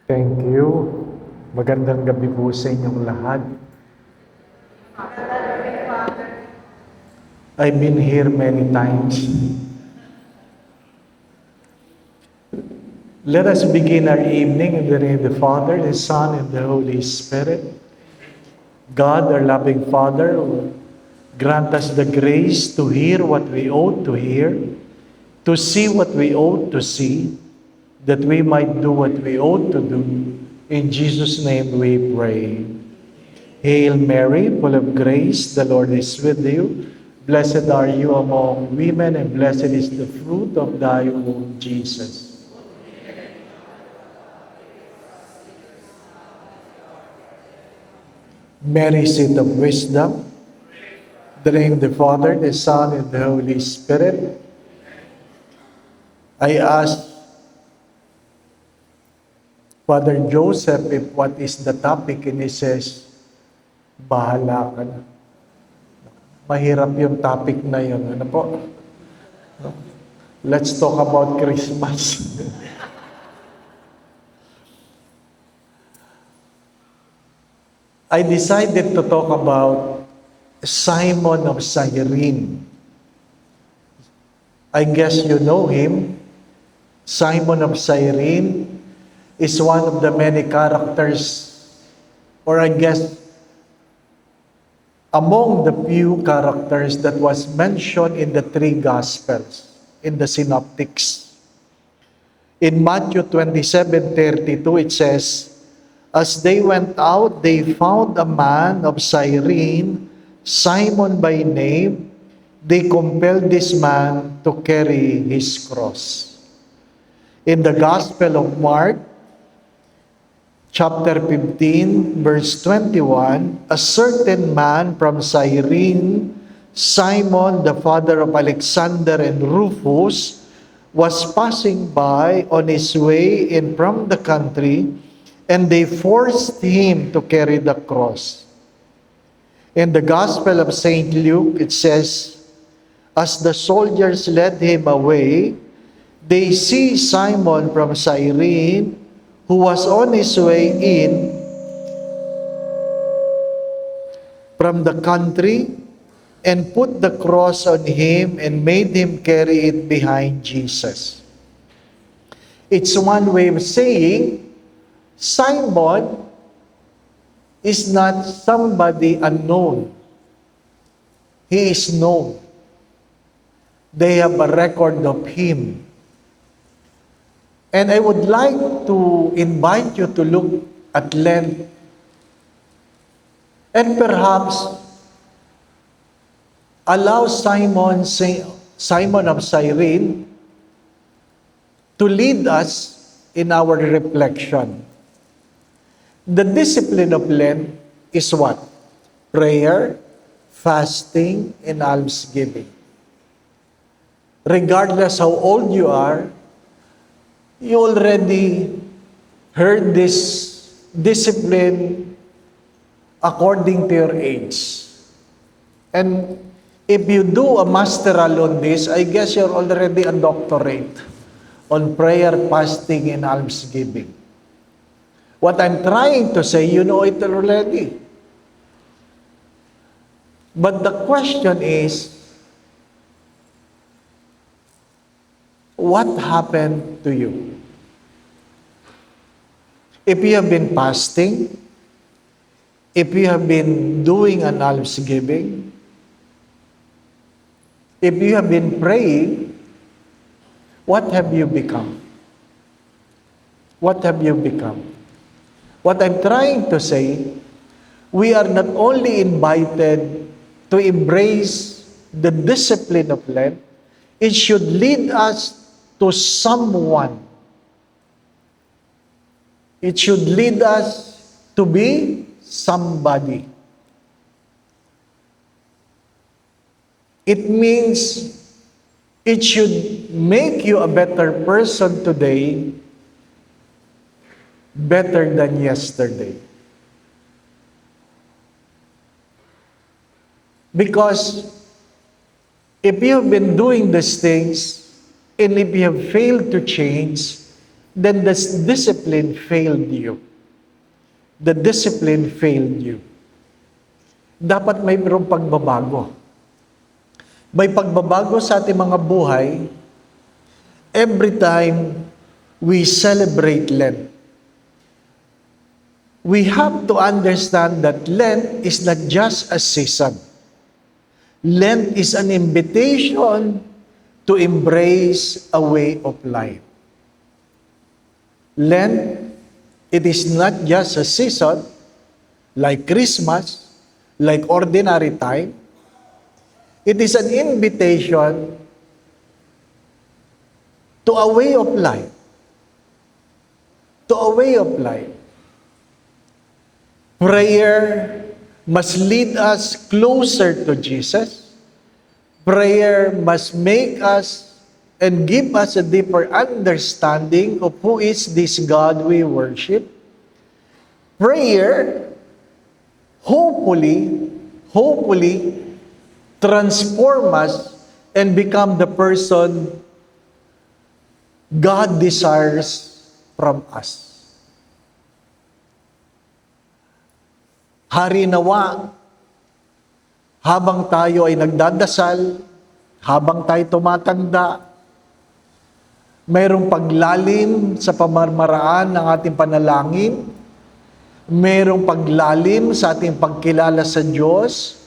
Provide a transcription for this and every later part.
Thank you. Magandang gabi po sa inyong lahat. I've been here many times. Let us begin our evening in the name of the Father, the Son, and the Holy Spirit. God, our loving Father, grant us the grace to hear what we ought to hear, to see what we ought to see, that we might do what we ought to do. In Jesus' name we pray. Hail Mary, full of grace, the Lord is with you. Blessed are you among women, and blessed is the fruit of thy womb, Jesus. Mary, seat of wisdom, in the name of the Father, the Son, and the Holy Spirit. I ask Father Joseph if what is the topic, and he says, bahala ka na. Mahirap yung topic na yun. Ano po? Let's talk about Christmas. I decided to talk about Simon of Cyrene. I guess you know him. Simon of Cyrene is one of the many characters, or I guess among the few characters that was mentioned in the three Gospels, in the Synoptics. In Matthew 27:32, it says, as they went out, they found a man of Cyrene, Simon by name. They compelled this man to carry his cross. In the Gospel of Mark, chapter 15, verse 21, a certain man from Cyrene, Simon, the father of Alexander and Rufus, was passing by on his way in from the country, and they forced him to carry the cross. In the Gospel of St. Luke, it says, as the soldiers led him away, they see Simon from Cyrene, who was on his way in from the country, and put the cross on him and made him carry it behind Jesus. It's one way of saying, Simon is not somebody unknown. He is known. They have a record of him. And I would like to invite you to look at length and perhaps allow Simon of Cyrene to lead us in our reflection. The discipline of Lent is what? Prayer, fasting, and almsgiving. Regardless how old you are, you already heard this discipline according to your age. And if you do a masteral on this, I guess you're already a doctorate on prayer, fasting, and almsgiving. What I'm trying to say, you know it already. But the question is, what happened to you? If you have been fasting, if you have been doing an almsgiving, if you have been praying, what have you become? What have you become? What I'm trying to say, we are not only invited to embrace the discipline of Lent, it should lead us to someone. It should lead us to be somebody. It means it should make you a better person today, better than yesterday. Because if you have been doing these things, and if you have failed to change, then the discipline failed you. The discipline failed you. Dapat mayroong pagbabago. May pagbabago sa ating mga buhay every time we celebrate Lent. We have to understand that Lent is not just a season. Lent is an invitation to embrace a way of life. Lent, it is not just a season like Christmas, like ordinary time. It is an invitation to a way of life. To a way of life. Prayer must lead us closer to Jesus. Prayer must make us and give us a deeper understanding of who is this God we worship. Prayer, hopefully, transform us and become the person God desires from us. Hari nawa, habang tayo ay nagdadasal, habang tayo tumatanda, mayroong paglalim sa pamamaraan ng ating panalangin, mayroong paglalim sa ating pagkilala sa Diyos,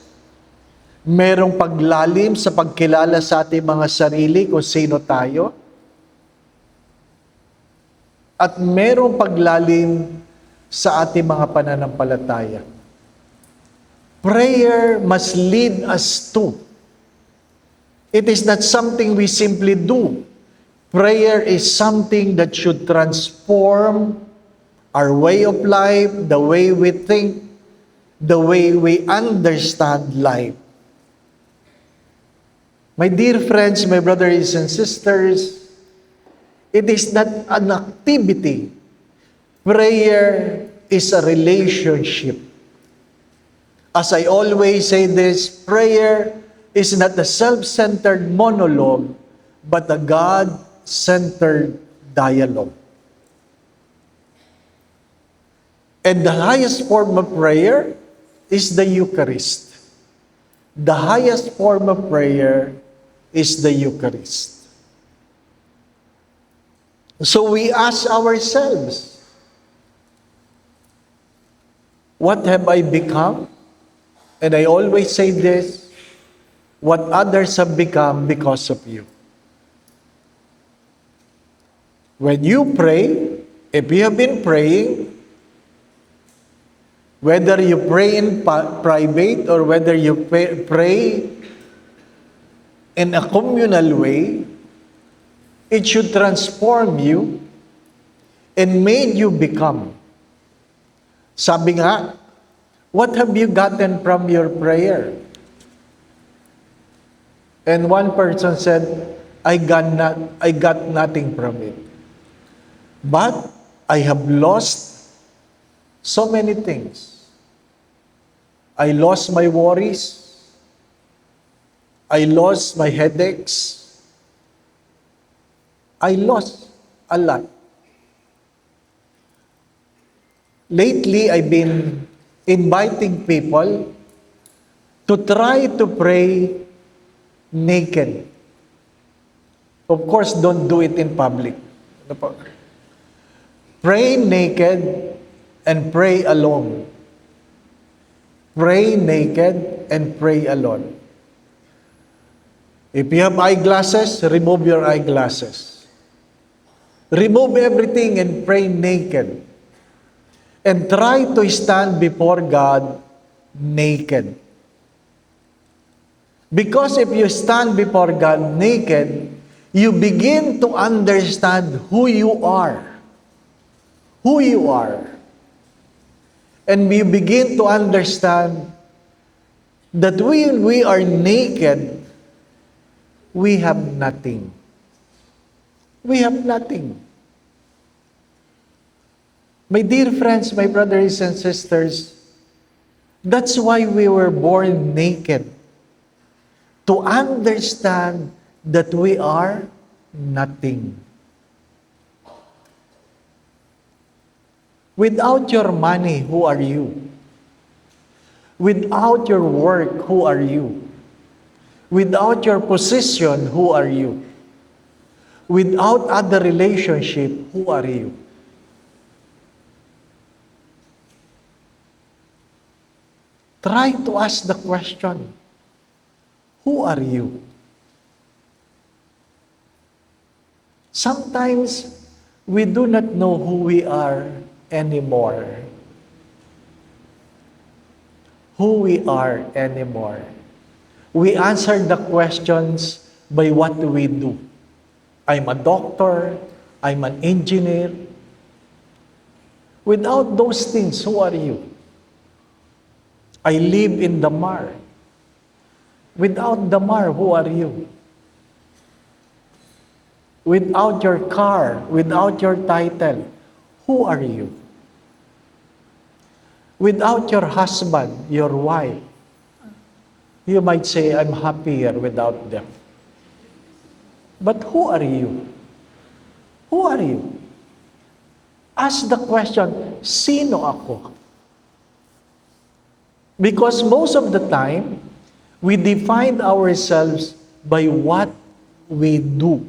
mayroong paglalim sa pagkilala sa ating mga sarili kung sino tayo, at mayroong paglalim sa ating mga pananampalataya. Prayer must lead us to. It is not something we simply do. Prayer is something that should transform our way of life, the way we think, the way we understand life. My dear friends, my brothers and sisters, it is not an activity. Prayer is a relationship. As I always say this, prayer is not a self-centered monologue, but a God-centered dialogue. And the highest form of prayer is the Eucharist. The highest form of prayer is the Eucharist. So we ask ourselves, what have I become? And I always say this, what others have become because of you. When you pray, if you have been praying, whether you pray in private or whether you pray in a communal way, it should transform you and made you become. Sabi nga, what have you gotten from your prayer? And one person said, I got nothing from it. But I have lost so many things. I lost my worries. I lost my headaches. I lost a lot. Lately, I've been inviting people to try to pray naked. Of course, don't do it in public. Pray naked and pray alone. Pray naked and pray alone. If you have eyeglasses, remove your eyeglasses. Remove everything and pray naked. And try to stand before God naked. Because if you stand before God naked, you begin to understand who you are. Who you are. And you begin to understand that when we are naked, we have nothing. We have nothing. My dear friends, my brothers and sisters, that's why we were born naked. To understand that we are nothing. Without your money, who are you? Without your work, who are you? Without your position, who are you? Without other relationship, who are you? Try to ask the question, who are you? Sometimes, we do not know who we are anymore. Who we are anymore. We answer the questions by what we do. I'm a doctor, I'm an engineer. Without those things, who are you? I live in Damar. Without Damar, who are you? Without your car, without your title, who are you? Without your husband, your wife, you might say, I'm happier without them. But who are you? Who are you? Ask the question, sino ako? Because most of the time, we define ourselves by what we do,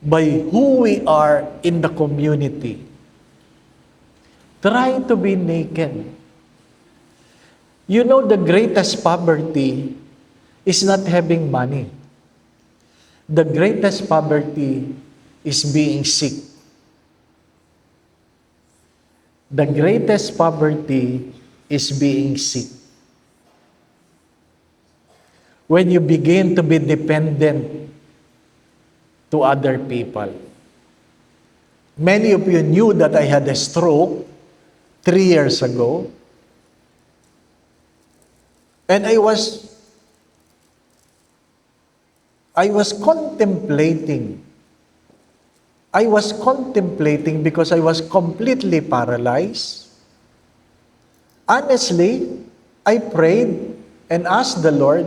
by who we are in the community. Try to be naked. You know, the greatest poverty is not having money. The greatest poverty is being sick. The greatest poverty is being sick. When you begin to be dependent to other people. Many of you knew that I had a stroke 3 years ago. And I was contemplating. I was contemplating because I was completely paralyzed. Honestly, I prayed and asked the Lord,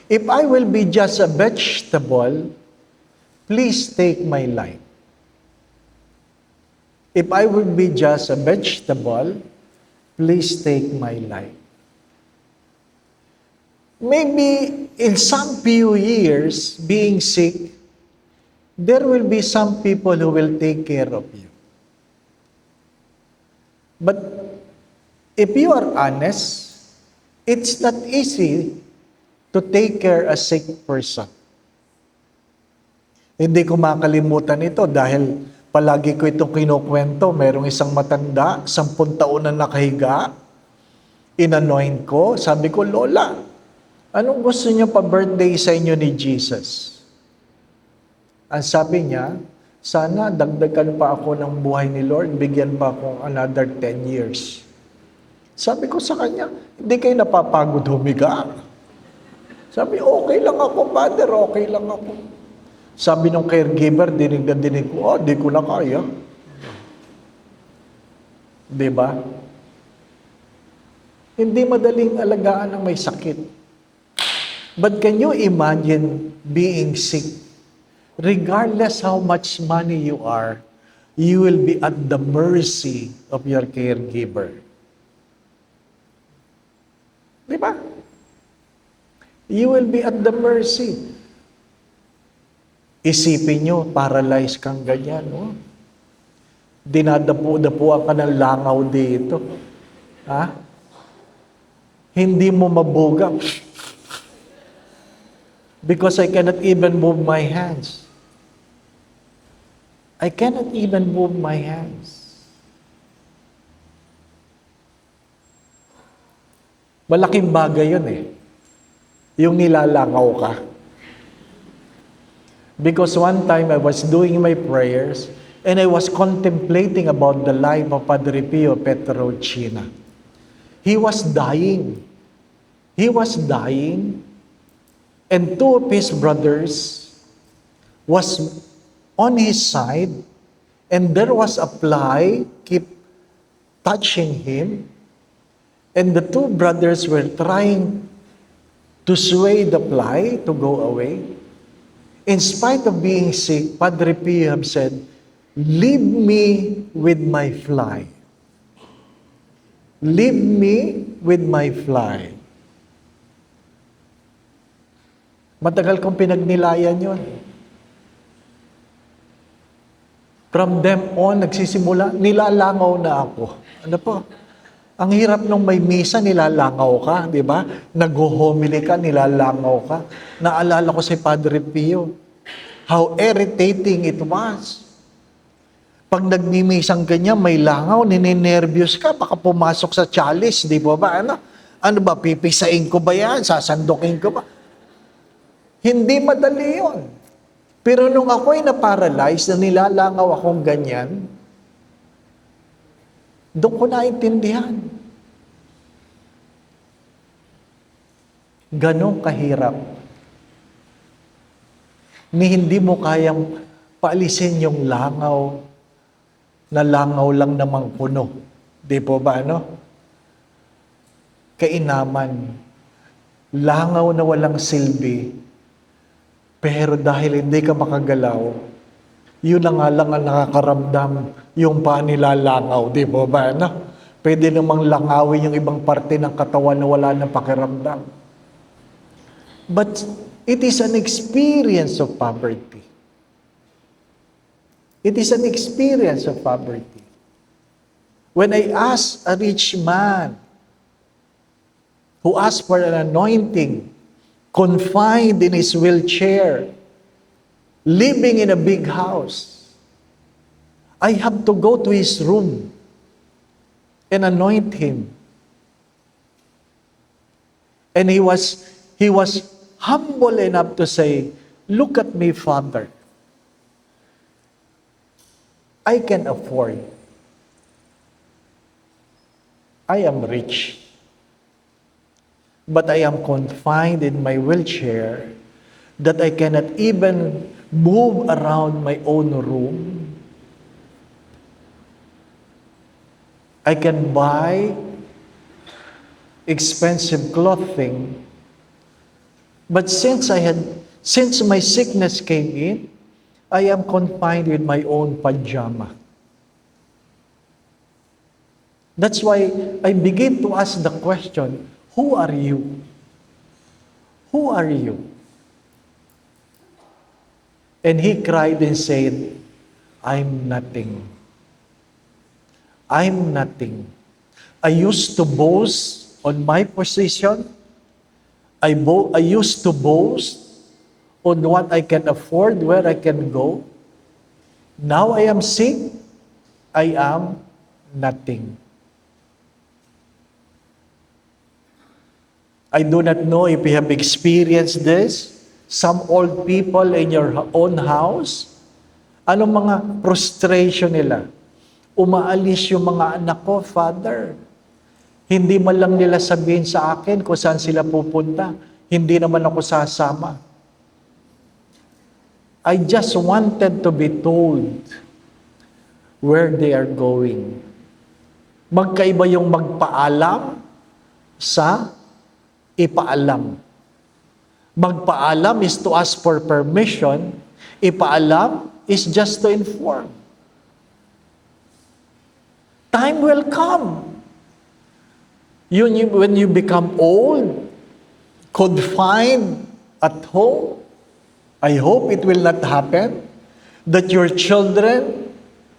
if I will be just a vegetable, please take my life. If I will be just a vegetable, please take my life. Maybe in some few years, being sick, there will be some people who will take care of you. But if you are honest, it's not easy to take care a sick person. Hindi ko makalimutan ito dahil palagi ko itong kinukwento. Merong isang matanda, 10 taon na nakahiga, inanoint ko, sabi ko, Lola, anong gusto niyo pa-birthday sa inyo ni Jesus? Ang sabi niya, sana dagdagan pa ako ng buhay ni Lord, bigyan pa ako another 10 years. Sabi ko sa kanya, hindi kayo napapagod humiga. Sabi, okay lang ako, Father, okay lang ako. Sabi ng caregiver, dinig na dinig ko, di ko na kaya. Diba? Hindi madaling alagaan ang may sakit. But can you imagine being sick? Regardless how much money you are, you will be at the mercy of your caregiver. Diba? You will be at the mercy. Isipin nyo, paralyzed kang ganyan, no? Dinadapo-dapuan ka ng langaw dito. Ha? Hindi mo mabuga. Because I cannot even move my hands. I cannot even move my hands. Malaking bagay yun eh. Yung nilalangaw ka. Because one time I was doing my prayers and I was contemplating about the life of Padre Pio Petrocina. He was dying. He was dying, and 2 of his brothers was on his side, and there was a fly keep touching him, and the 2 brothers were trying to sway the fly to go away. In spite of being sick, Padre Pio said, Leave me with my fly. Leave me with my fly. Matagal kong pinagnilayan yun. From them on, nagsisimula, nilalangaw na ako. Ano po? Ang hirap nung may misa, nilalangaw ka, di ba? Nag-homily ka, nilalangaw ka. Naalala ko si Padre Pio. How irritating it was. Pag nagmimisang ganyan, may langaw, nininervyos ka, baka pumasok sa chalice, di ba ba? Ano ba, pipisain ko ba yan? Sasandukin ko ba? Hindi madali yun. Pero nung ako'y na-paralyze, na nilalangaw akong ganyan, doon ko naintindihan. Ganong kahirap. Ni hindi mo kayang paalisin yung langaw, na langaw lang namang puno. Di po ba, Kainaman. Langaw na walang silbi. Pero dahil hindi ka makagalaw, yun na nga lang ang nakakaramdam yung panilalangaw. Di po ba, Pwede namang langawin yung ibang parte ng katawan na wala ng pakiramdam. But it is an experience of poverty. It is an experience of poverty. When I asked a rich man who asked for an anointing, confined in his wheelchair, living in a big house, I have to go to his room and anoint him. And he was humble enough to say, "Look at me, Father. I can afford. I am rich. But I am confined in my wheelchair that I cannot even move around my own room. I can buy expensive clothing, but since my sickness came in, I am confined with my own pajama." That's why I begin to ask the question, who are you? Who are you? And he cried and said, "I'm nothing. I'm nothing. I used to boast on my position. I used to boast on what I can afford, where I can go. Now I am sick. I am nothing." I do not know if you have experienced this. Some old people in your own house, anong mga frustration nila? Umaalis yung mga anak ko, "Father, hindi man lang nila sabihin sa akin kung saan sila pupunta. Hindi naman ako sasama. I just wanted to be told where they are going." Magkaiba yung magpaalam sa ipaalam. Magpaalam is to ask for permission. Ipaalam is just to inform. Time will come. When you become old, confined at home, I hope it will not happen, that your children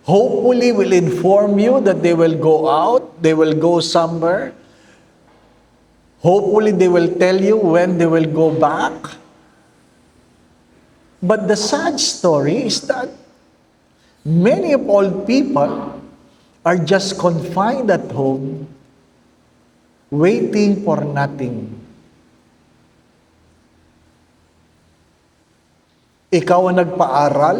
hopefully will inform you that they will go out, they will go somewhere. Hopefully, they will tell you when they will go back. But the sad story is that many of old people are just confined at home, waiting for nothing. Ikaw ang nagpaaral,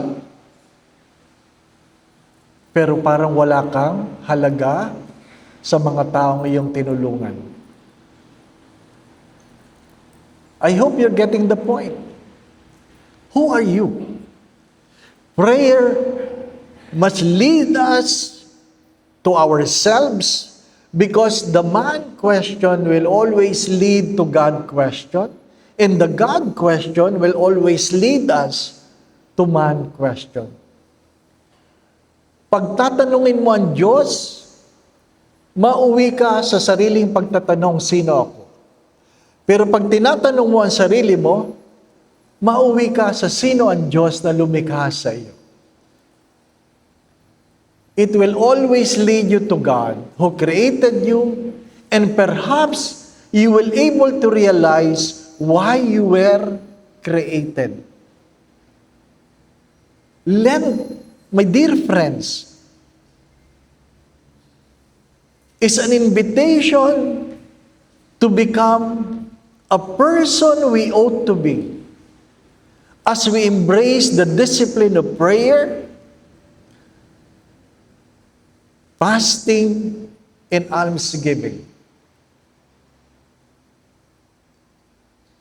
pero parang wala kang halaga sa mga taong iyong tinulungan. I hope you're getting the point. Who are you? Prayer must lead us to ourselves, because the man question will always lead to God question, and the God question will always lead us to man question. Pagtatanungin mo ang Diyos, mauwi ka sa sariling pagtatanong, sino ako? Pero pag tinatanong mo ang sarili mo, mauwi ka sa sino ang Diyos na lumikha sa iyo. It will always lead you to God who created you, and perhaps you will able to realize why you were created. Lent, my dear friends, is an invitation to become a person we ought to be as we embrace the discipline of prayer, fasting, and almsgiving.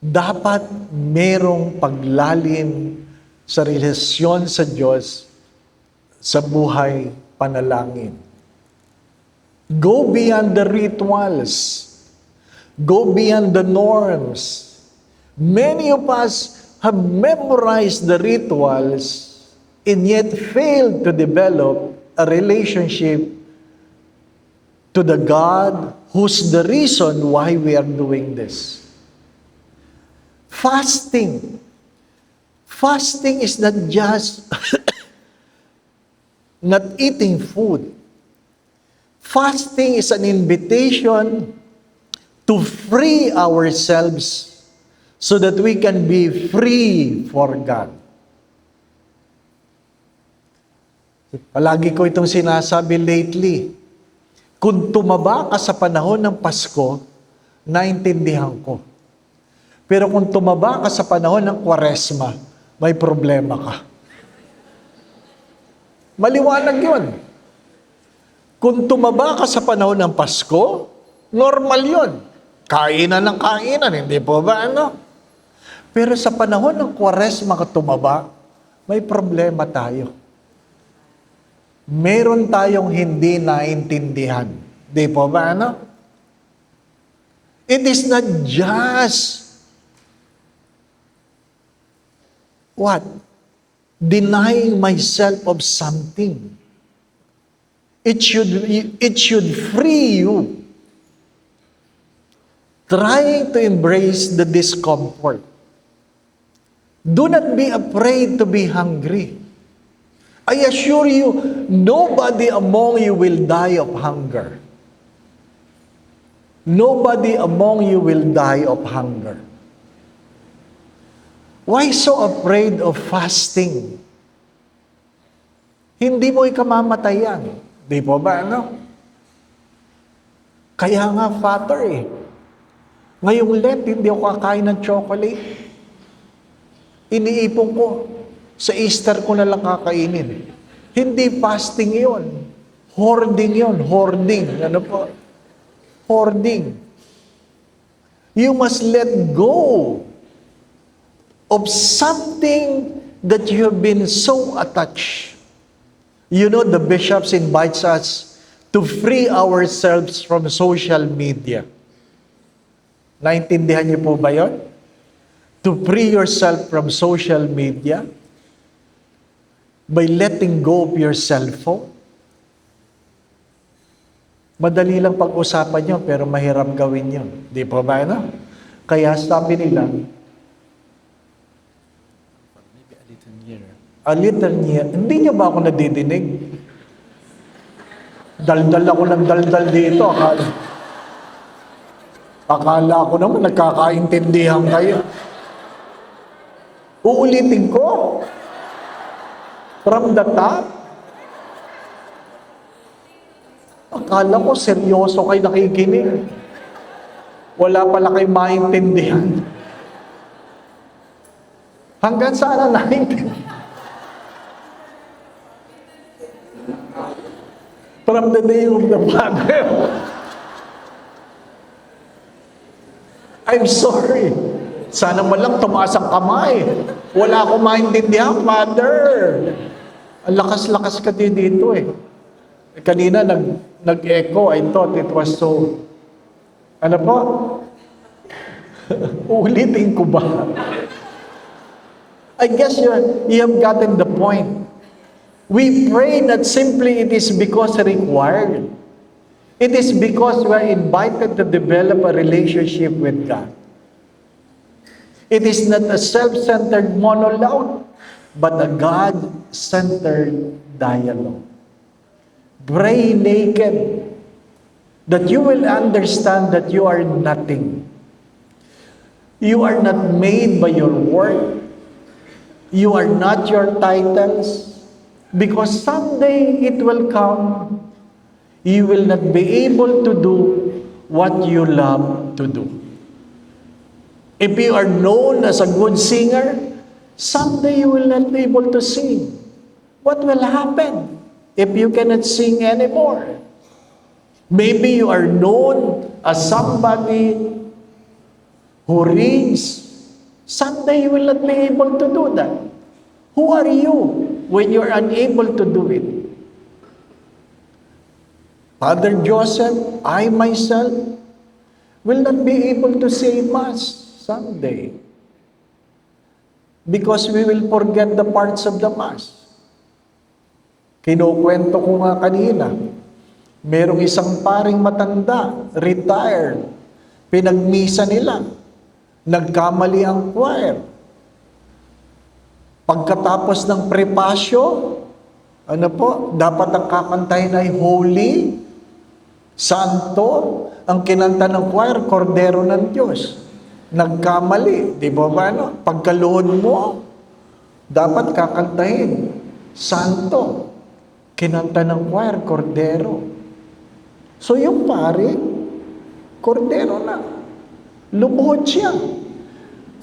Dapat merong paglalim sa relasyon sa Diyos sa buhay panalangin. Go beyond the rituals. Go beyond the norms. Many of us have memorized the rituals and yet failed to develop a relationship to the God who's the reason why we are doing this. Fasting. Fasting is not just not eating food. Fasting is an invitation to free ourselves so that we can be free for God. Palagi ko itong sinasabi lately. Kung tumaba ka sa panahon ng Pasko, naintindihan ko. Pero kung tumaba ka sa panahon ng Kwaresma, may problema ka. Maliwanag yun. Kung tumaba ka sa panahon ng Pasko, normal yun. Kainan ng kainan, hindi po ba ano? Pero sa panahon ng Kwaresma ka tumaba, may problema tayo. Meron tayong hindi naintindihan. Di po ba ano? It is not just what? Denying myself of something. It should free you. Trying to embrace the discomfort. Do not be afraid to be hungry. I assure you, nobody among you will die of hunger. Nobody among you will die of hunger. Why so afraid of fasting? Hindi mo ikamamatayan. Di po ba, ano? Kaya nga, Father, ngayong Lent, hindi ako kakain ng chocolate. Iniipon ko. Sa Easter ko na lang kakainin. Hindi fasting yon. Hoarding yon. Hoarding. Ano po? Hoarding. You must let go of something that you have been so attached. You know, the bishops invites us to free ourselves from social media. Naintindihan niyo po ba yon? To free yourself from social media by letting go of your cell phone. Madali lang pag-usapan yun, pero mahirap gawin yun. Di po ba, no? Kaya sabi nila, a little near. Hindi niyo ba ako nadidinig? Daldal ako ng daldal dito. Akala ko naman nagkakaintindihan kayo. Uulitin ko. From the top. Akala ko seryoso kayo nakikinig. Wala pala kayo maintindihan. Hanggang saan na naintindihan? From the day of the Father. I'm sorry. Sana man lang tumaas ang kamay. Wala akong maintindihan, Father. Ang lakas-lakas ka din dito eh. Kanina nag-echo, I thought it was so... Ano po? Ulitin ko ba? I guess you have gotten the point. We pray not simply it is because required. It is because we are invited to develop a relationship with God. It is not a self-centered monologue, but a God-centered dialogue. Pray naked, that you will understand that you are nothing. You are not made by your work. You are not your titles. Because someday it will come, you will not be able to do what you love to do. If you are known as a good singer, someday you will not be able to sing. What will happen if you cannot sing anymore? Maybe you are known as somebody who reads. Someday you will not be able to do that. Who are you when you're unable to do it? Father Joseph, I myself will not be able to say Mass someday because we will forget the parts of the Mass. Kinukwento ko nga kanina, merong isang paring matanda, retired, pinagmisa nila, nagkamali ang choir. Pagkatapos ng prepasyo, dapat ang kakantahin ay holy, santo, ang kinanta ng choir, kordero ng Diyos. Nagkamali, di ba ba? Pagkaluhod mo, dapat kakantahin, santo, kinanta ng choir, kordero. So yung pare, kordero na. Lumuhod siya.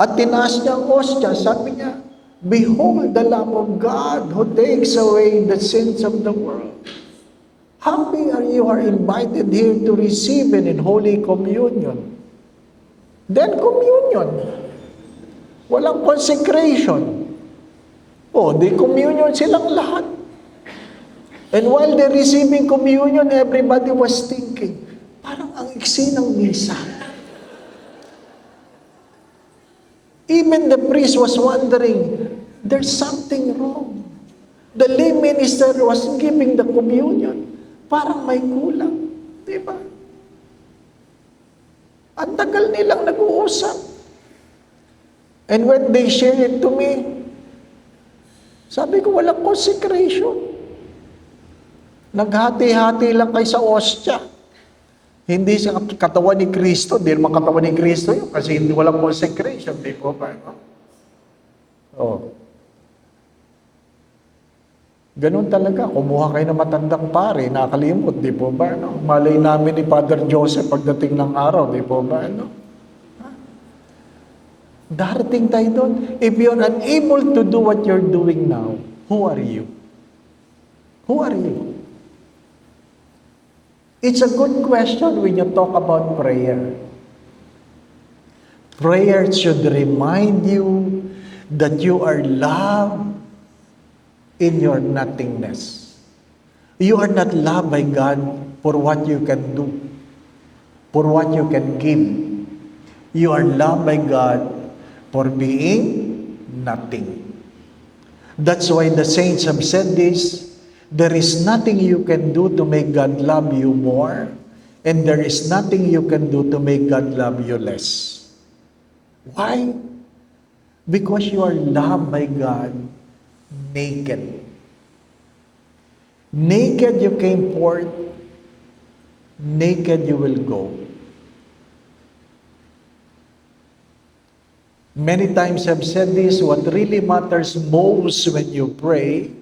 At tinaas niya ang ostya, sabi niya, behold the Lamb of God who takes away the sins of the world. Happy are you are invited here to receive in Holy Communion. Then communion. Walang consecration. Di communion silang lahat. And while they're receiving communion, everybody was thinking, parang ang iksi ng misa. Even the priest was wondering, there's something wrong. The lay minister was giving the communion. Parang may kulang. Diba? Ang tagal nilang nag-uusap. And when they shared it to me, sabi ko, walang consecration. Naghati-hati lang kayo sa ostya. Hindi sa katawan ni Kristo, hindi naman katawan ni Kristo yun, kasi hindi walang consecration, di po ba? Ganun talaga, kumuha kayo ng matandang pare, nakalimot, di po ba? Malay namin ni Father Joseph pagdating ng araw, di po ba? Darating tayo doon. If you're unable to do what you're doing now, who are you? Who are you? It's a good question when you talk about prayer. Prayer should remind you that you are loved in your nothingness. You are not loved by God for what you can do, for what you can give. You are loved by God for being nothing. That's why the saints have said this, there is nothing you can do to make God love you more, and there is nothing you can do to make God love you less. Why? Because you are loved by God naked. Naked you came forth, naked you will go. Many times I've said this, what really matters most when you pray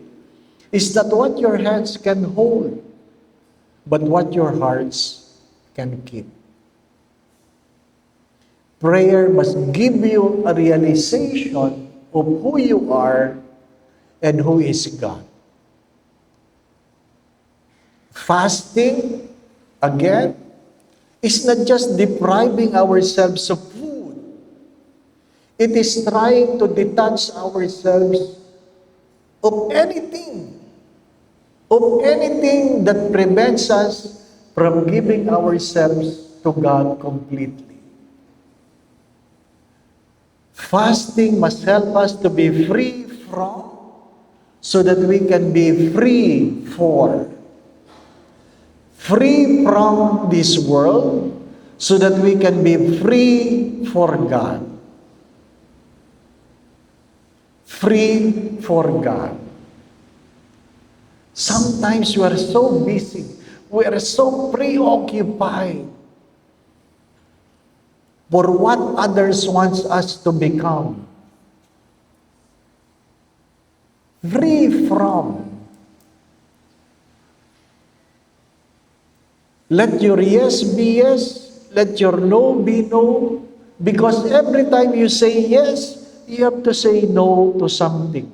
is not what your hands can hold, but what your hearts can keep. Prayer must give you a realization of who you are and who is God. Fasting, again, is not just depriving ourselves of food. It is trying to detach ourselves of anything that prevents us from giving ourselves to God completely. Fasting must help us to be free from so that we can be free from this world, so that we can be free for God. Free for God. Sometimes we are so busy, we are so preoccupied for what others want us to become. Free from. Let your yes be yes, let your no be no, because every time you say yes, you have to say no to something.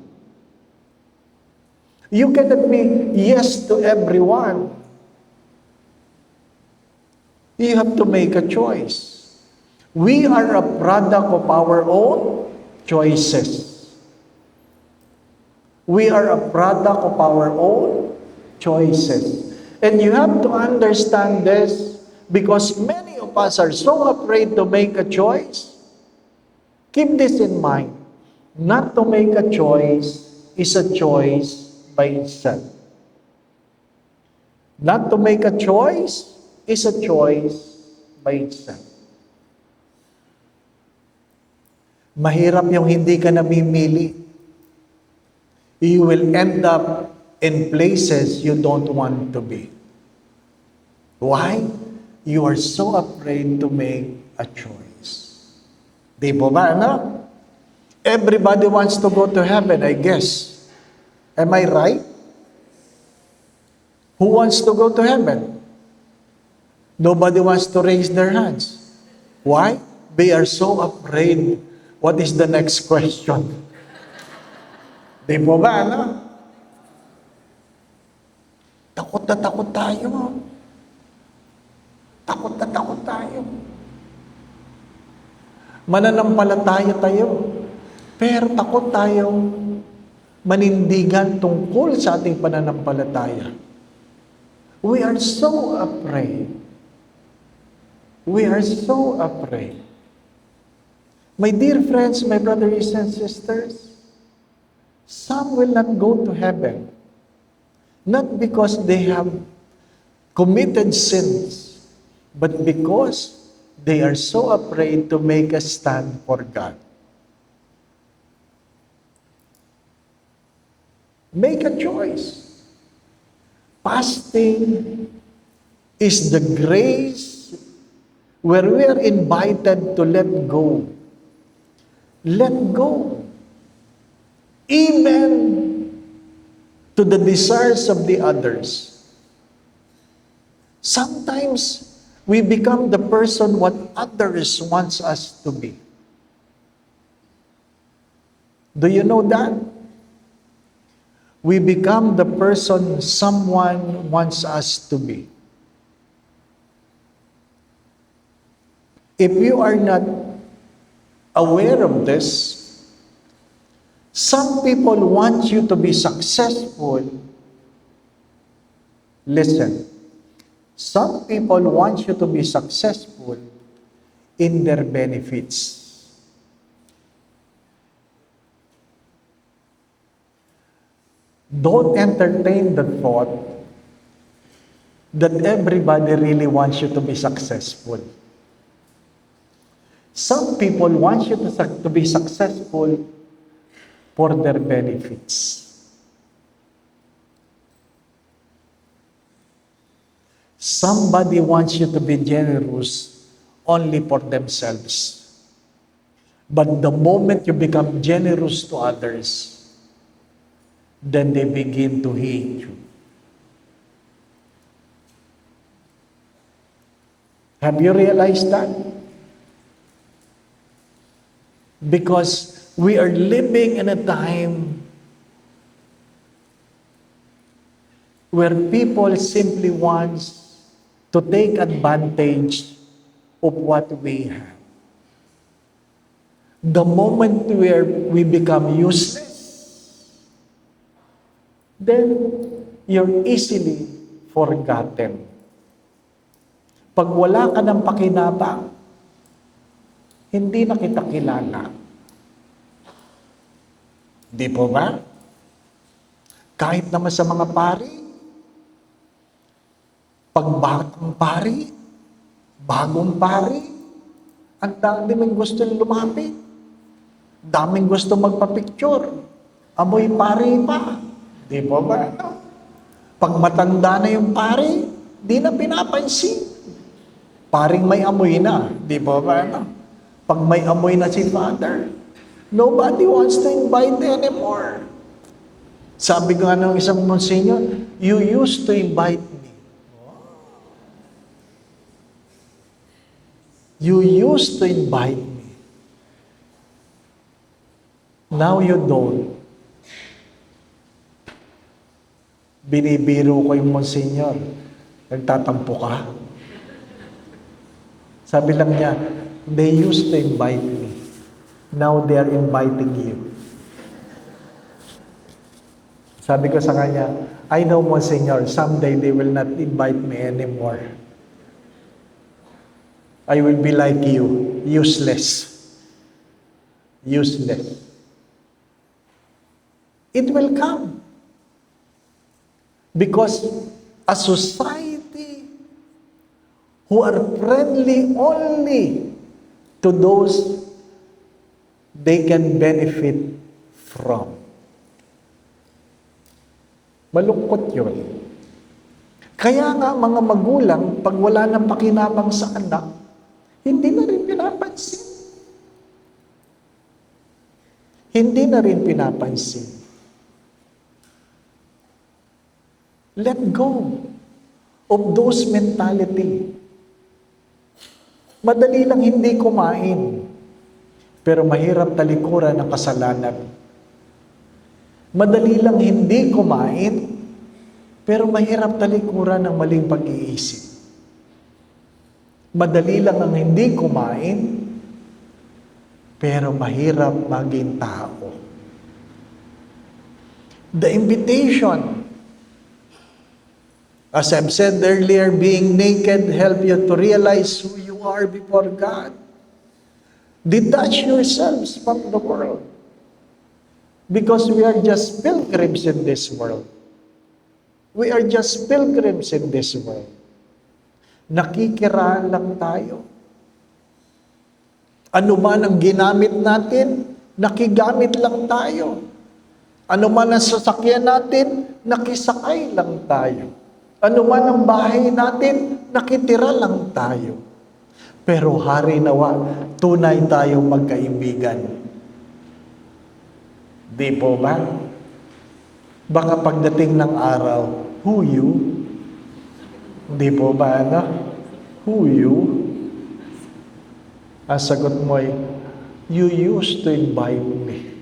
You cannot be yes to everyone. You have to make a choice. We are a product of our own choices. We are a product of our own choices. And you have to understand this because many of us are so afraid to make a choice. Keep this in mind. Not to make a choice is a choice by itself. Not to make a choice is a choice by itself. Mahirap yung hindi ka namimili. You will end up in places you don't want to be. Why? You are so afraid to make a choice. Di po ba, ano? Everybody wants to go to heaven, I guess. Am I right? Who wants to go to heaven? Nobody wants to raise their hands. Why? They are so afraid. What is the next question? Di po ba, ano? Takot na takot tayo. Takot na takot tayo. Mananampalataya tayo. Pero takot tayong manindigan tungkol sa ating pananampalataya. We are so afraid. We are so afraid. My dear friends, my brothers and sisters, some will not go to heaven, not because they have committed sins, but because they are so afraid to make a stand for God. Make a choice. Fasting is the grace where we are invited to let go. Let go. Even to the desires of the others. Sometimes we become the person what others wants us to be. Do you know that? We become the person someone wants us to be. If you are not aware of this, some people want you to be successful. Listen, some people want you to be successful in their benefits. Don't entertain the thought that everybody really wants you to be successful. Some people want you to be successful for their benefits. Somebody wants you to be generous only for themselves. But the moment you become generous to others, then they begin to hate you. Have you realized that? Because we are living in a time where people simply want to take advantage of what we have. The moment where we become useless, then you're easily forgotten. Pag wala ka ng pakinabang, hindi na kita kilala. Di po ba? Kahit naman sa mga pari, pagbatang pari, bagong pari, ang daming gusto lumapit. Daming gusto magpa-picture. Amoy pari pa. Di ba ba? Pag matanda na yung pari, di na pinapansin. Paring may amoy na. Di ba ba? Pag may amoy na si Father, nobody wants to invite anymore. Sabi ko nga ng isang monsignor, you used to invite me. You used to invite me. Now you don't. Binibiro ko yung monsignor. Nagtatampo ka? Sabi lang niya, they used to invite me. Now they are inviting you. Sabi ko sa kanya, I know, Monsignor, someday they will not invite me anymore. I will be like you, useless. Useless. It will come. Because a society who are friendly only to those they can benefit from. Malungkot yun. Kaya nga mga magulang, pag wala nang pakinabang sa anak, hindi na rin pinapansin. Hindi na rin pinapansin. Let go of those mentality. Madali lang hindi kumain, pero mahirap talikuran ng kasalanan. Madali lang hindi kumain, pero mahirap talikuran ng maling pag-iisip. Madali lang ang hindi kumain, pero mahirap maging tao. The invitation, as I've said earlier, being naked help you to realize who you are before God. Detach yourselves from the world. Because we are just pilgrims in this world. We are just pilgrims in this world. Nakikiraan lang tayo. Ano man ang ginamit natin, nakigamit lang tayo. Ano man ang sasakyan natin, nakisakay lang tayo. Ano man ang bahay natin, nakitira lang tayo. Pero hari nawa, tunay tayong magkaibigan. Di po ba? Baka pagdating ng araw, who you? Di po ba, ano? Who you? Ang sagot mo ay, you used to invite me.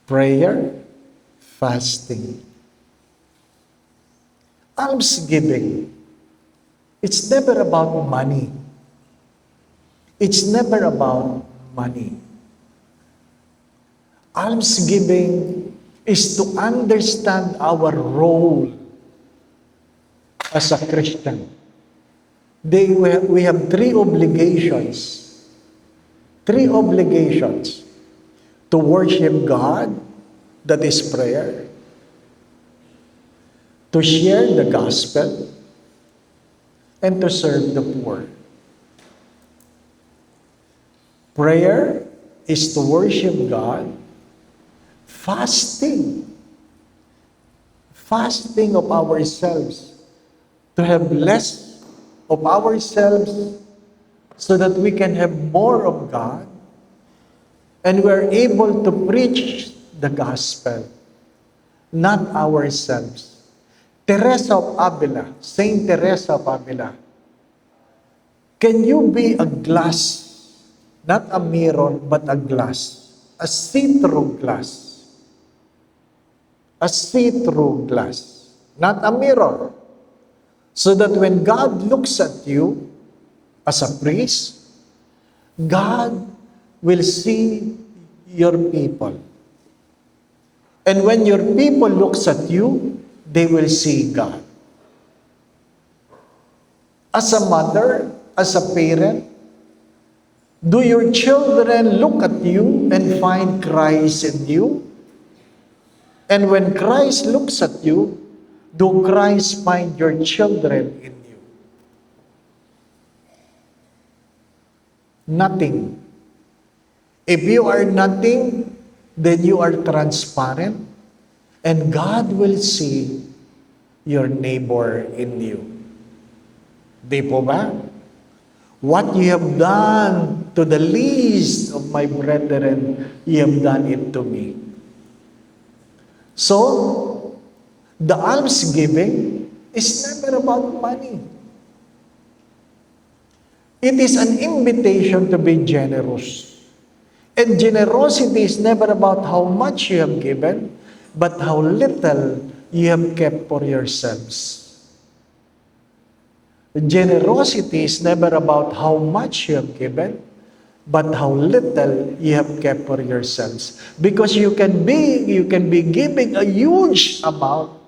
Prayer, fasting, almsgiving. It's never about money. It's never about money. Almsgiving is to understand our role as a Christian. We have three obligations. Three obligations. To worship God, that is prayer. To share the gospel, and to serve the poor. Prayer is to worship God. Fasting. Fasting of ourselves. To have less of ourselves so that we can have more of God. And we are able to preach the gospel. Not ourselves. Teresa of Avila, Saint Teresa of Avila. Can you be a glass? Not a mirror, but a glass. A see-through glass. A see-through glass. Not a mirror. So that when God looks at you as a priest, God will see your people. And when your people looks at you, they will see God. As a mother, as a parent, Do your children look at you and find Christ in you? And when Christ looks at you, do Christ find your children in you? Nothing. If you are nothing, then you are transparent, and God will see your neighbor in you. Di po ba? What you have done to the least of my brethren, you have done it to me. So, the almsgiving is never about money. It is an invitation to be generous. And generosity is never about how much you have given, but how little you have kept for yourselves. Generosity is never about how much you have given, but how little you have kept for yourselves. Because you can be giving a huge amount,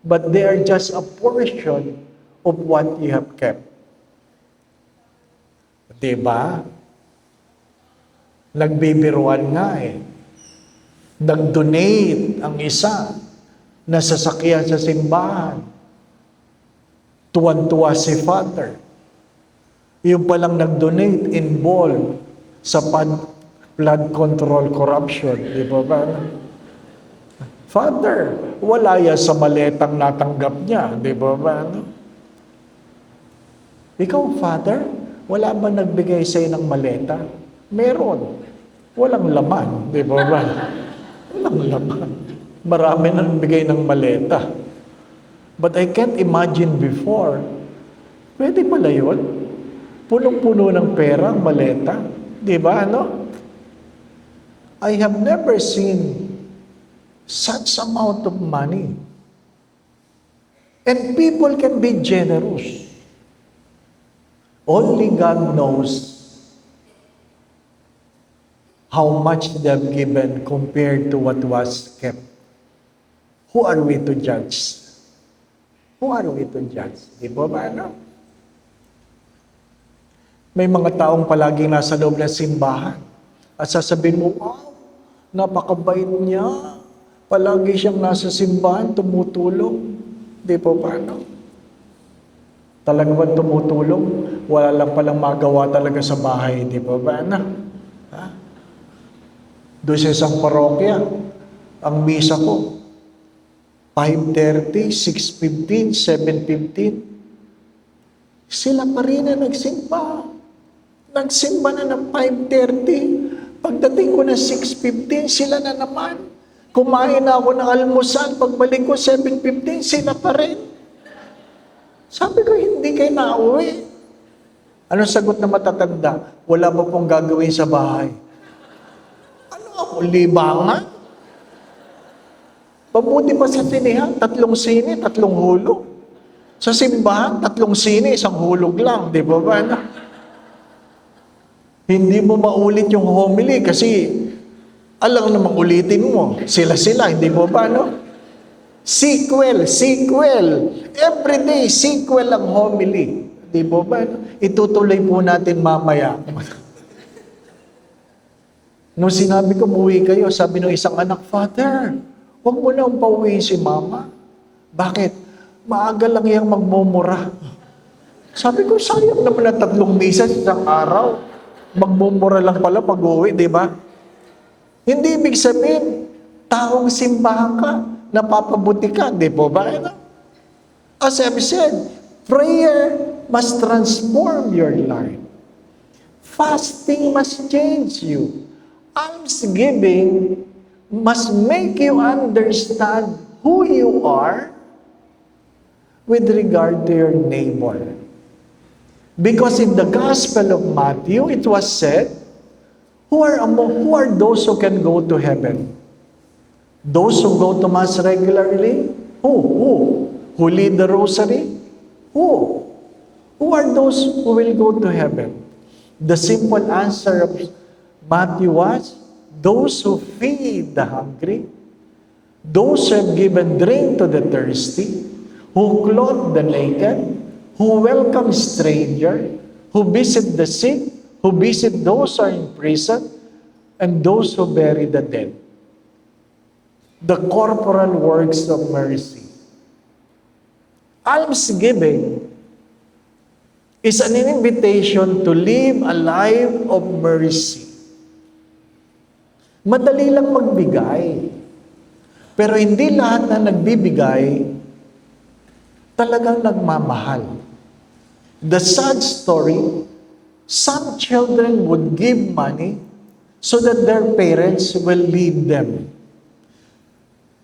but they are just a portion of what you have kept. Diba? Nagbibiruan nga eh. Nag-donate ang isa na sasakyan sa simbahan. Tuwan-tuwa si Father. Yung palang nag-donate involved sa flood control corruption. Di ba ba? Father, wala yan sa maletang natanggap niya. Di ba ba? Ikaw, Father, wala ba nagbigay sa'yo ng maleta? Meron. Walang laman. Di ba ba? Walang laman. Marami nang bigay ng maleta. But I can't imagine before. Pwede pala yun? Punong-puno ng pera ang maleta. Di ba, ano? I have never seen such amount of money. And people can be generous. Only God knows how much they have given compared to what was kept. Who are we to judge? Who are we to judge? Di ba ba, ano? May mga taong palaging nasa loob ng simbahan at sasabihin mo, wow, napakabait niya. Palagi siyang nasa simbahan, tumutulong. Di ba ba, ano? Talagang ba tumutulong? Wala lang palang magawa talaga sa bahay. Di ba ba, ano? Ha? Doon sa isang parokya, ang misa ko, 5:30, 6:15, 7:15. Sila pa rin na nagsimba. Nagsimba na ng 5:30. Pagdating ko na 6:15, sila na naman. Kumain na ako ng almusal. Pagbalik ko 7:15, sila pa rin. Sabi ko, hindi kayo nauwi. Anong sagot na matatanda? Wala ba pong gagawin sa bahay? Ano ako, libangan? Pabuti pa sa sinihan, 3 sini, 3 hulog. Sa simbahan, 3 sini, 1 hulog lang. Di ba ba? Hindi mo maulit yung homily kasi alam namang ulitin mo. Sila, hindi mo ba, no? Sequel. Every day, sequel ang homily. Di ba ba? Itutuloy po natin mamaya. Nung sinabi ko, umuwi kayo, sabi ng isang anak, Father, huwag mo na pauwiin si Mama. Bakit? Maaga lang yung magmumura. Sabi ko, sayang naman na 3 misa sa isang araw. Magmumura lang pala pag-uwi, di ba? Hindi ibig sabihin, taong simbahan ka, napapabuti ka, di po ba? As I've said, prayer must transform your life. Fasting must change you. Almsgiving must make you understand who you are with regard to your neighbor. Because in the Gospel of Matthew, it was said, who are those who can go to heaven? Those who go to Mass regularly? Who? Who lead the rosary? Who? Who are those who will go to heaven? The simple answer of Matthew was, those who feed the hungry, those who have given drink to the thirsty, who clothe the naked, who welcome stranger, who visit the sick, who who visit those who are in prison, and those who bury the dead. The corporal works of mercy. Almsgiving is an invitation to live a life of mercy. Madali lang magbigay. Pero hindi lahat na nagbibigay talagang nagmamahal. The sad story, some children would give money so that their parents will leave them.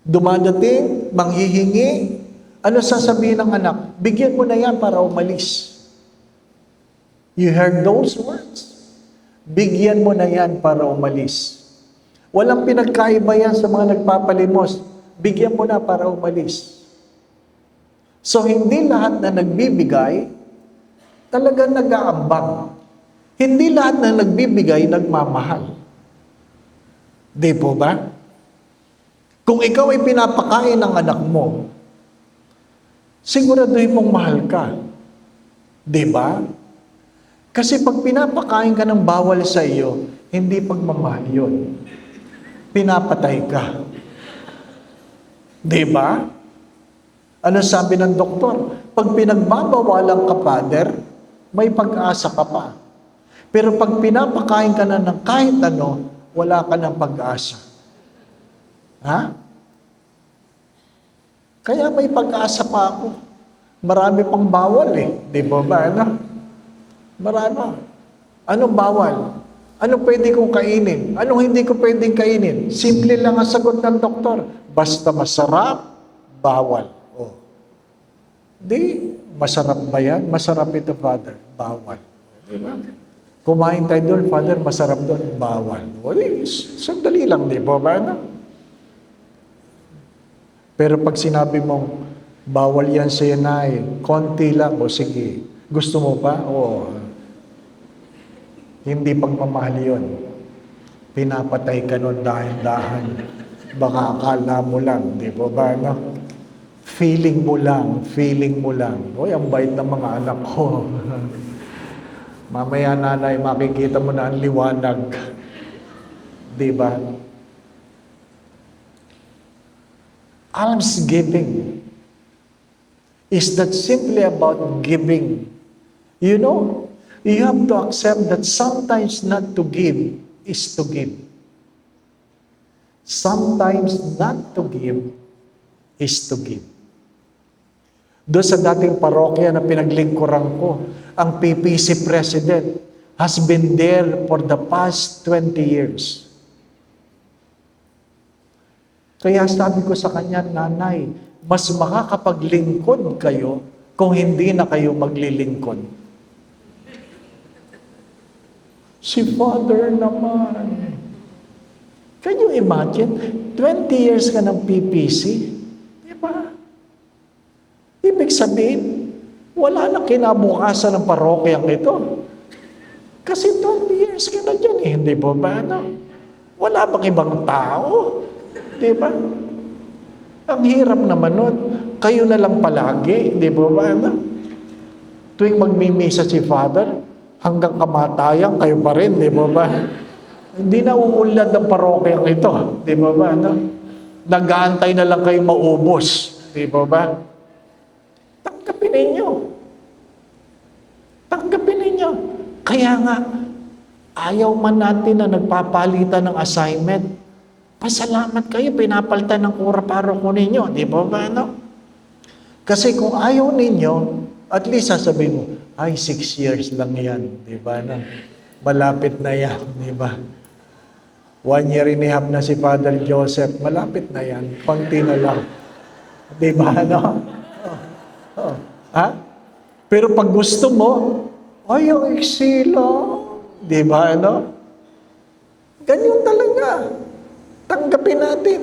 Dumadating, manghihingi, ano sasabihin ng anak? Bigyan mo na yan para umalis. You heard those words? Bigyan mo na yan para umalis. Walang pinagkaiba yan sa mga nagpapalimos. Bigyan mo na para umalis. So, hindi lahat na nagbibigay, talagang nag-aambang. Hindi lahat na nagbibigay, nagmamahal. Di po ba? Kung ikaw ay pinapakain ng anak mo, siguraduhin mong mahal ka. Di ba? Kasi pag pinapakain ka ng bawal sa iyo, hindi pagmamahal yun. Pinapatay ka. Di ba? Ano sabi ng doktor? Pag pinagbabawalan ka, Father, may pag-asa ka pa. Pero pag pinapakain ka na ng kahit ano, wala ka ng pag-asa. Ha? Kaya may pag-asa pa ako. Marami pang bawal eh. Di ba ba? Ano? Marami. Anong bawal? Anong pwede kong kainin? Anong hindi ko pwedeng kainin? Simple lang ang sagot ng doktor. Basta masarap, bawal. Oh. Di, masarap ba yan? Masarap ito, Father. Bawal. Di ba? Kumain tayo doon, Father, masarap doon. Bawal. Wali, sandali lang, di ba ba? Ano? Pero pag sinabi mong, bawal yan sa yanay, konti lang, o sige, gusto mo pa? O, hindi pagmamahal yun. Pinapatay ka nun dahan-dahan. Baka akala mo lang, di ba ba? No? Feeling mo lang. Uy, ang bait ng mga anak ko. Mamaya, nanay, makikita mo na ang liwanag. Di ba? Almsgiving is not simply about giving. You know, you have to accept that sometimes not to give is to give. Sometimes not to give is to give. Doon sa dating parokya na pinaglingkuran ko, ang PPC president has been there for the past 20 years. Kaya sabi ko sa kanya, nanay, mas makakapaglingkod kayo kung hindi na kayo maglilingkod. Si Father naman. Can you imagine? 20 years ka ng PPC? Di ba? Ibig sabihin, wala na kinabukasan ng parokyang ito. Kasi 20 years ka na dyan eh. Hindi ba ba? Ano? Wala bang ibang tao? Di ba? Ang hirap naman nun. Kayo na lang palagi. Di ba ba? Ano? Tuwing magmimisa si Father, hanggang kamatayan, kayo pa rin. Di ba ba? Hindi na uulad ng parokyang ito. Di ba ba? Ano? Nag-aantay na lang kayo maubos. Di ba ba? Tanggapin ninyo. Tanggapin ninyo. Kaya nga, ayaw man natin na nagpapalitan ng assignment. Pasalamat kayo, pinapalitan ng kura-paro ko ninyo. Di ba ba? Ano? Kasi kung ayaw ninyo, at least sasabihin mo, ay, 6 years lang yan. Di ba? Ano? Malapit na yan. Di ba? 1 year and a half na si Father Joseph. Malapit na yan. Konti na lang. Di ba? Ano? Oh. Ha? Pero pag gusto mo, ay, ang eksila. Di ba? Ano? Ganyan talaga. Tanggapin natin.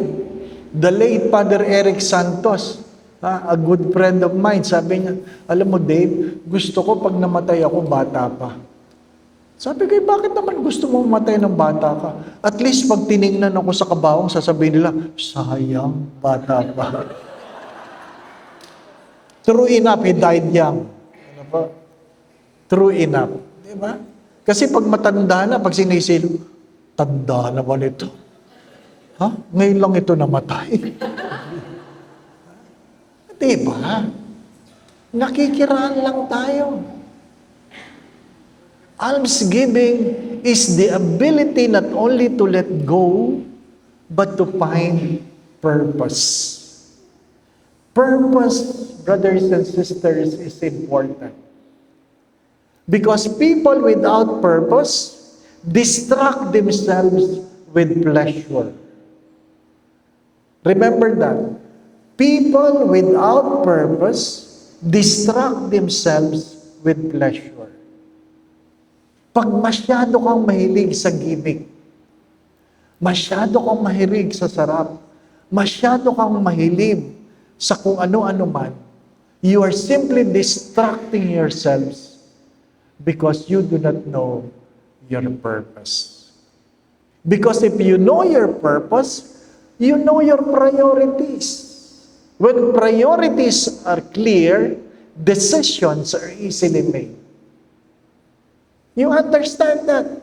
The late Father Eric Santos, a good friend of mine, sabi niya, alam mo Dave, gusto ko pag namatay ako, bata pa. Sabi ko, bakit naman gusto mo mamatay ng bata ka? At least pag tinignan ako sa kabawang, sasabihin nila, sayang, bata pa. True enough, he died young. Ano pa? True enough. Di ba? Kasi pag matanda na, pag sinisilo, tanda naman ito. Ha? Ngayon lang ito namatay. Diba? Nakikiraan lang tayo. Almsgiving is the ability not only to let go, but to find purpose. Purpose, brothers and sisters, is important. Because people without purpose distract themselves with pleasure. Remember that. People without purpose distract themselves with pleasure. Pag masyado kang mahilig sa gimmick, masyado kang mahilig sa sarap, masyado kang mahilig sa kung ano-ano man, you are simply distracting yourselves because you do not know your purpose. Because if you know your purpose, you know your priorities. When priorities are clear, decisions are easily made. You understand that?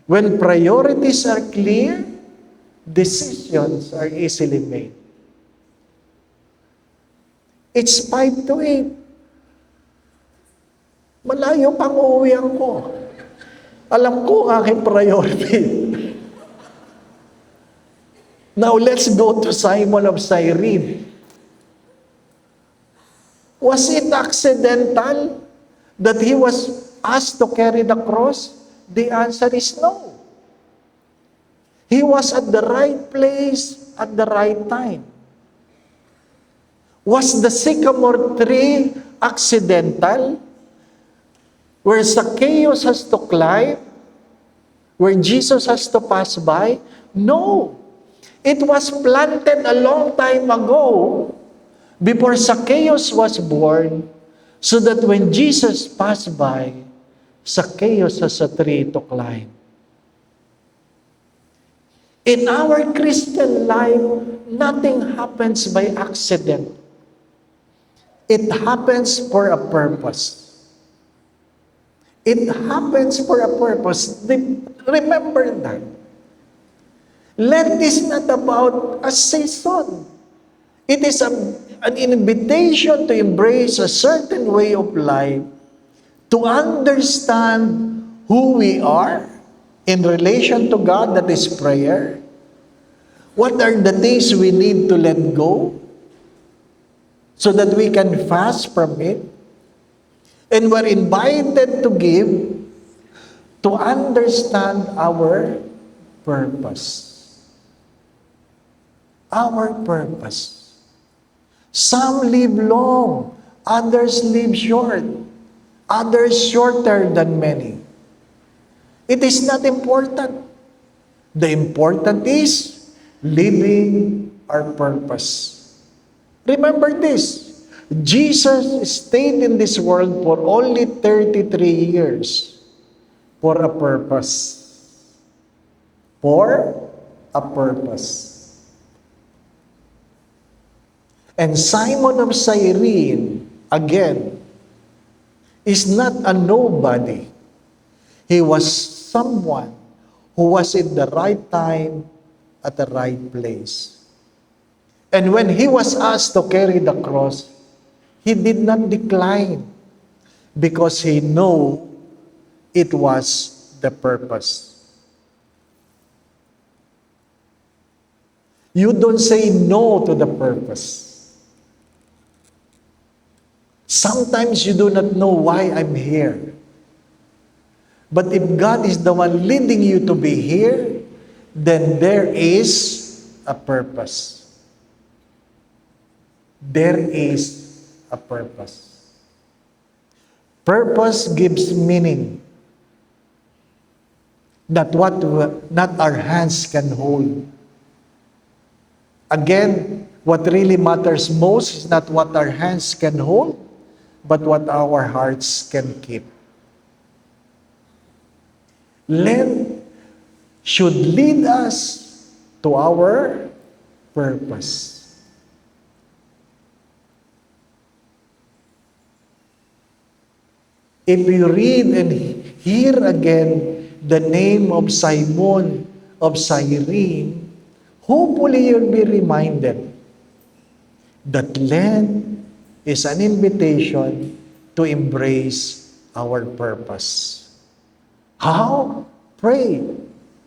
When priorities are clear, decisions are easily made. It's 5 to 8. Malayo pang uuwihan ko. Alam ko ang aking priority. Now let's go to Simon of Cyrene. Was it accidental that he was asked to carry the cross? The answer is no. He was at the right place at the right time. Was the sycamore tree accidental? Where Zacchaeus has to climb? Where Jesus has to pass by? No. It was planted a long time ago before Zacchaeus was born, so that when Jesus passed by, Zacchaeus has a tree to climb. In our Christian life, nothing happens by accident. It happens for a purpose. It happens for a purpose. Remember that. Lent is not about a season. It is an invitation to embrace a certain way of life, to understand who we are in relation to God, that is prayer. What are the things we need to let go so that we can fast from it? And we're invited to give, to understand our purpose. Our purpose. Some live long, others live short, others shorter than many. It is not important. The important is living our purpose. Remember this. Jesus stayed in this world for only 33 years for a purpose. For a purpose. And Simon of Cyrene, again, is not a nobody. He was someone who was in the right time at the right place. And when he was asked to carry the cross, he did not decline because he knew it was the purpose. You don't say no to the purpose. Sometimes you do not know why I'm here. But if God is the one leading you to be here, then there is a purpose. There is a purpose. Purpose gives meaning. Not our hands can hold. Again, what really matters most is not what our hands can hold, but what our hearts can keep. Lent should lead us to our purpose. If you read and hear again the name of Simon of Cyrene, hopefully you'll be reminded that Lent is an invitation to embrace our purpose. How? Pray.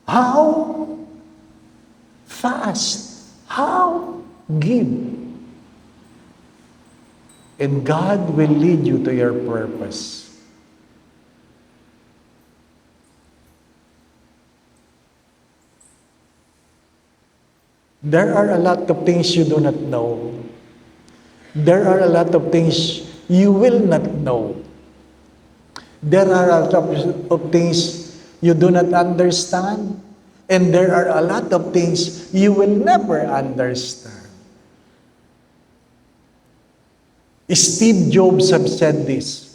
How? Fast. How? Give. And God will lead you to your purpose. There are a lot of things you do not know. There are a lot of things you will not know. There are a lot of things you do not understand. And there are a lot of things you will never understand. Steve Jobs have said this.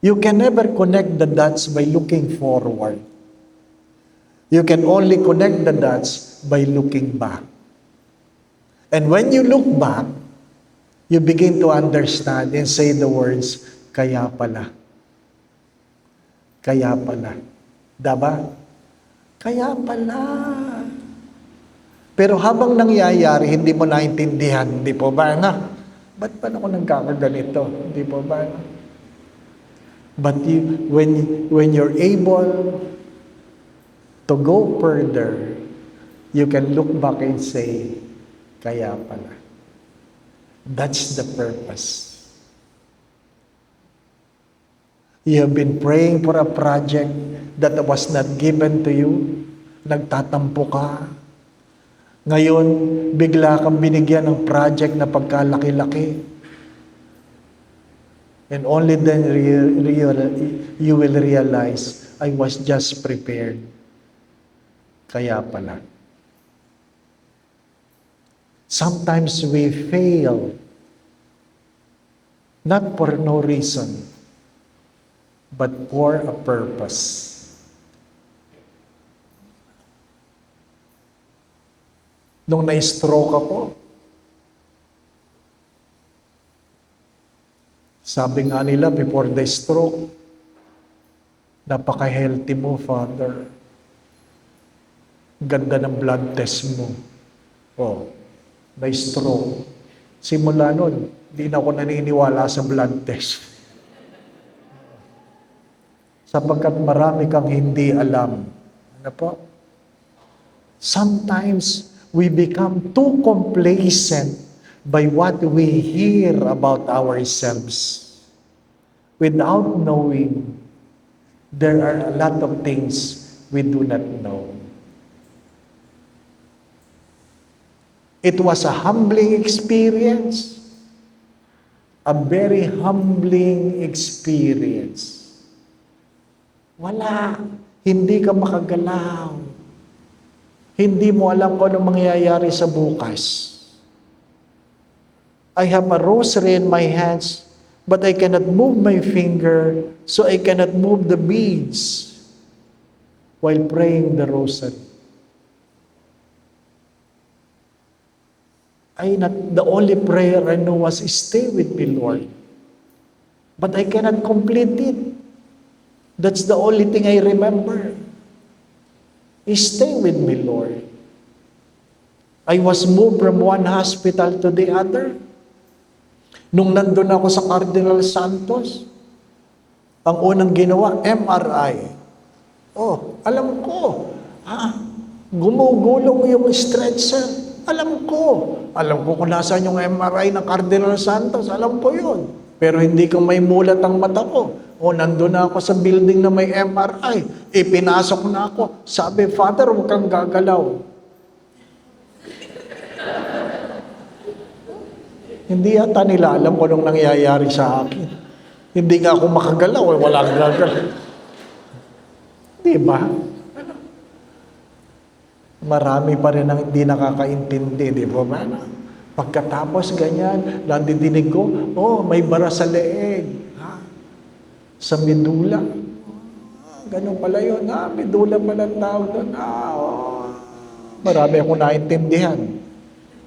You can never connect the dots by looking forward. You can only connect the dots by looking back. And when you look back, you begin to understand and say the words, kaya pala. Kaya pala. Diba? Kaya pala. Pero habang nangyayari, hindi mo naintindihan, hindi po ba na? Ba't pa ako nagkakaganito? Hindi po ba na? But when you're able to go further, you can look back and say, kaya pala. That's the purpose. You have been praying for a project that was not given to you. Nagtatampo ka. Ngayon, bigla kang binigyan ng project na pagkalaki-laki. And only then you will realize, I was just prepared. Kaya pala. Sometimes we fail, not for no reason, but for a purpose. Nung na-stroke ako, sabi nga nila before the stroke, napaka-healthy mo, Father. Ganda ng blood test mo. Oh, na-stroke. Simula nun, di na ako naniniwala sa blood test. Sapagkat marami kang hindi alam. Ano po? Sometimes, we become too complacent by what we hear about ourselves. Without knowing, there are a lot of things we do not know. It was a humbling experience. A very humbling experience. Wala. Hindi ka makagalaw. Hindi mo alam kung ano mangyayari sa bukas. I have a rosary in my hands, but I cannot move my finger, so I cannot move the beads while praying the rosary. The only prayer I know was, stay with me, Lord. But I cannot complete it. That's the only thing I remember. Stay with me, Lord. I was moved from one hospital to the other. Nung nandun ako sa Cardinal Santos, ang unang ginawa, MRI. Oh, alam ko. Gumugulong yung stretcher. Alam ko kung nasaan yung MRI ng Cardinal Santos. Alam ko yun. Pero hindi ko may mulat ang mata ko. O, nandun na ako sa building na may MRI. Pinasok na ako. Sabi, Father, huwag kang gagalaw. Hindi yata nila alam kung anong nangyayari sa akin. Hindi nga ako makagalaw. Walang gagalaw. Diba? Marami pa rin ang hindi nakakaintindi, di ba ba? Pagkatapos ganyan, nandidinig ko, may bara sa leeg. Sa medula. Ganun pala yun. Medula pala ang tawag doon. Marami akong naintindihan.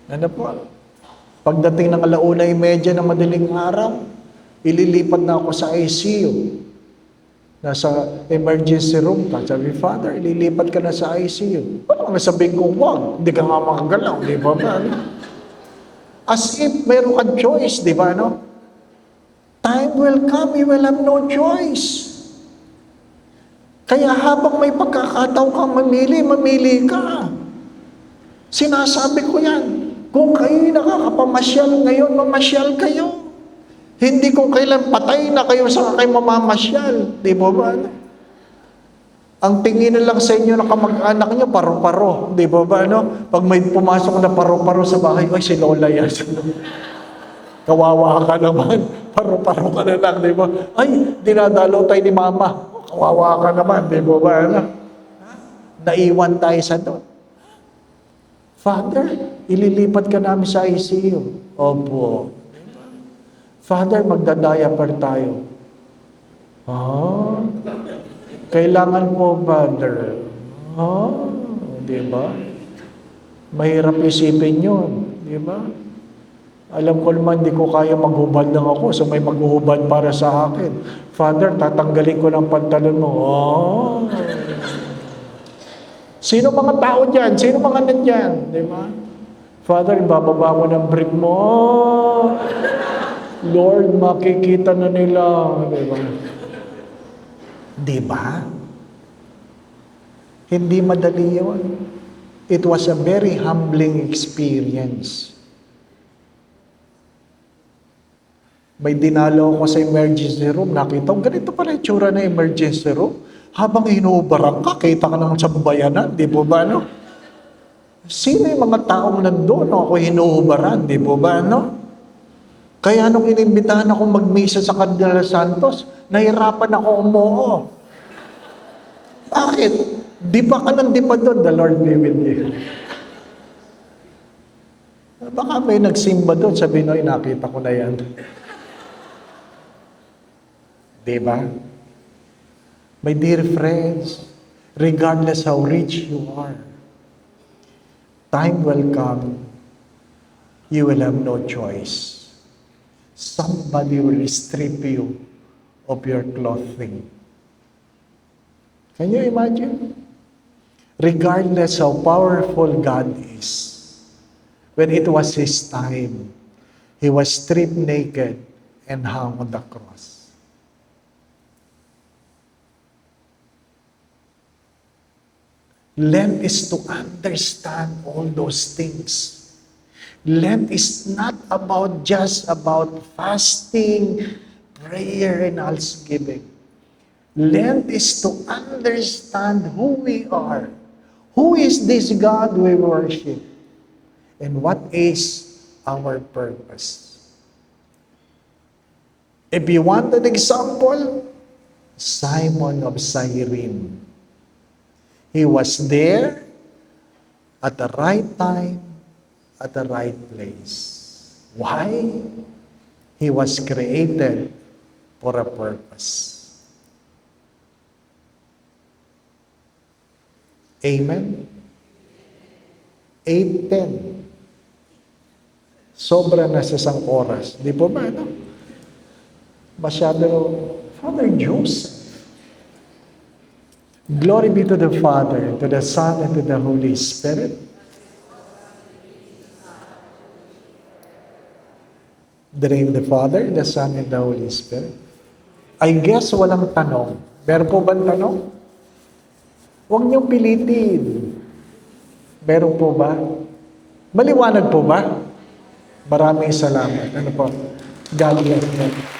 Ano po? Pagdating ng 1:30 ng madaling araw, ililipat na ako sa ICU. Nasa emergency room ka. Sabi, Father, ililipat ka na sa ICU. Ano nga sabihin ko, wag, hindi ka nga makagalaw, di ba ba? As if meron kang choice, di ba, no? Time will come, you will have no choice. Kaya habang may pagkakataon kang mamili, mamili ka. Sinasabi ko yan. Kung kayo nakakapamasyal ngayon, mamasyal kayo. Hindi kung kailan patay na kayo sa kayo mamamasyal. Di ba ba? Ang tingin na lang sa inyo na kamag-anak nyo, paro-paro. Di ba ba? No? Pag may pumasok na paro-paro sa bahay, ay, si Lola yan. Kawawa ka naman. Paro-paro ka na lang. Di ba? Ay, dinadalo tayo ni Mama. Kawawa ka naman. Di ba ba? No? Naiwan tayo sa doon. Father, ililipat ka namin sa ICU. Opo. Father, magdadiaper tayo. Kailangan po, Father. Di ba? Mahirap isipin yun. Di ba? Alam ko naman, hindi ko kaya maghubad lang ako, so may maghuhubad para sa akin. Father, tatanggalin ko ng pantalon mo. Sino mga tao dyan? Sino mga nandyan? Di ba? Father, bababa mo ng brick mo. Lord, makikita na nila. Di ba? Di ba? Hindi madali yun. It was a very humbling experience. May dinalo ako sa emergency room. Nakita ko, ganito pala yung tsura na emergency room. Habang inuubaran ka, kita ka naman sa bayanan. Di ba ba, no? Sino yung mga taong nandun? Ako hinuubaran. Di ba ba, no? Kaya nung inimbitahan ako magmisa sa Cardinal Santos, nahirapan ako umuo. Bakit? Di pa ka nang di pa doon, the Lord be with you. Baka may nagsimba doon, sabi no, nakita ko na yan. Di ba? My dear friends, regardless how rich you are, time will come, you will have no choice. Somebody will strip you of your clothing. Can you imagine? Regardless how powerful God is, when it was His time, He was stripped naked and hung on the cross. Lent is to understand all those things. Lent is not just about fasting, prayer, and almsgiving. Lent is to understand who we are. Who is this God we worship? And what is our purpose? If you want an example, Simon of Cyrene. He was there at the right time, at the right place. Why? He was created for a purpose. Amen? 8:10. Sobra na sa isang oras. Di po ba, no? Masyado, Father Joseph. Glory be to the Father, to the Son, and to the Holy Spirit. The name of the Father, the Son, and the Holy Spirit. I guess walang tanong. Meron po bang tanong? Huwag niyong pilitin. Meron po ba? Maliwanag po ba? Maraming salamat. Ano po? God bless you.